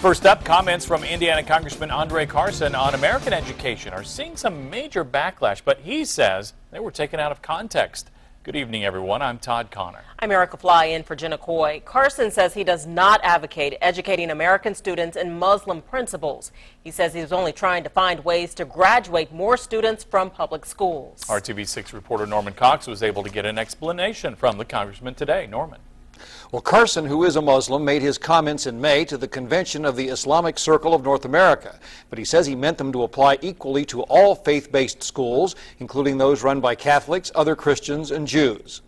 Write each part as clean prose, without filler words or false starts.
First up, comments from Indiana Congressman Carson on American education are seeing some major backlash, but he says they were taken out of context. Good evening, everyone. I'm Todd Connor. I'm Erica Fly in for Jenna Coy. Carson says he does not advocate educating American students in Muslim principles. He says he's only trying to find ways to graduate more students from public schools. RTV6 reporter Norman Cox was able to get an explanation from the congressman today. Norman. Well, Carson, who is a Muslim, made his comments in May to the convention of the Islamic Circle of North America. But he says he meant them to apply equally to all faith-based schools, including those run by Catholics, other Christians, and Jews.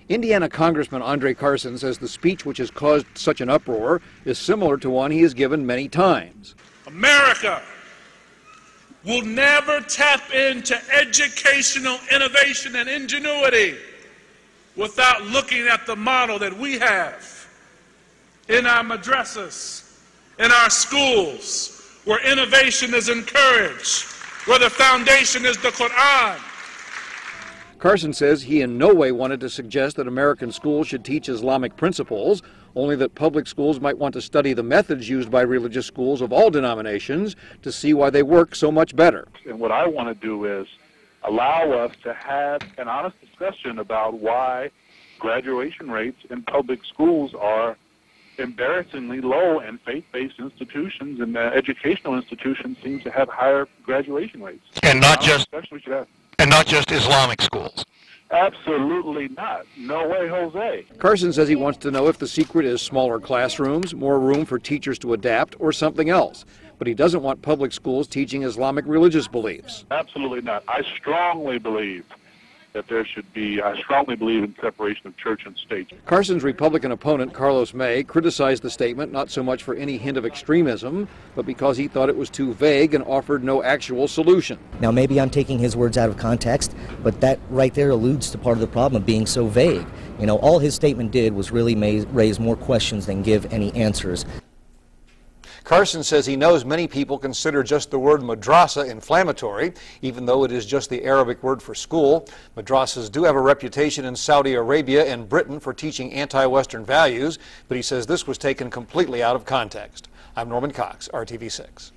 Indiana Congressman Carson says the speech which has caused such an uproar is similar to one he has given many times. America will never tap into educational innovation and ingenuity without looking at the model that we have in our madrasas, in our schools, where innovation is encouraged, where the foundation is the Quran. Carson says he in no way wanted to suggest that American schools should teach Islamic principles, only that public schools might want to study the methods used by religious schools of all denominations to see why they work so much better. And what I want to do is allow us to have an honest discussion about why graduation rates in public schools are embarrassingly low, and faith-based institutions and educational institutions seem to have higher graduation rates. And not just Islamic schools. Absolutely not. No way, Jose. Carson says he wants to know if the secret is smaller classrooms, more room for teachers to adapt, or something else. But he doesn't want public schools teaching Islamic religious beliefs. Absolutely not. I strongly believe that I strongly believe in separation of church and state. Carson's Republican opponent, Carlos May, criticized the statement not so much for any hint of extremism, but because he thought it was too vague and offered no actual solution. Now, maybe I'm taking his words out of context, but that right there alludes to part of the problem of being so vague. You know, all his statement did was really raise more questions than give any answers. Carson says he knows many people consider just the word madrasa inflammatory, even though it is just the Arabic word for school. Madrasas do have a reputation in Saudi Arabia and Britain for teaching anti-Western values, but he says this was taken completely out of context. I'm Norman Cox, RTV6.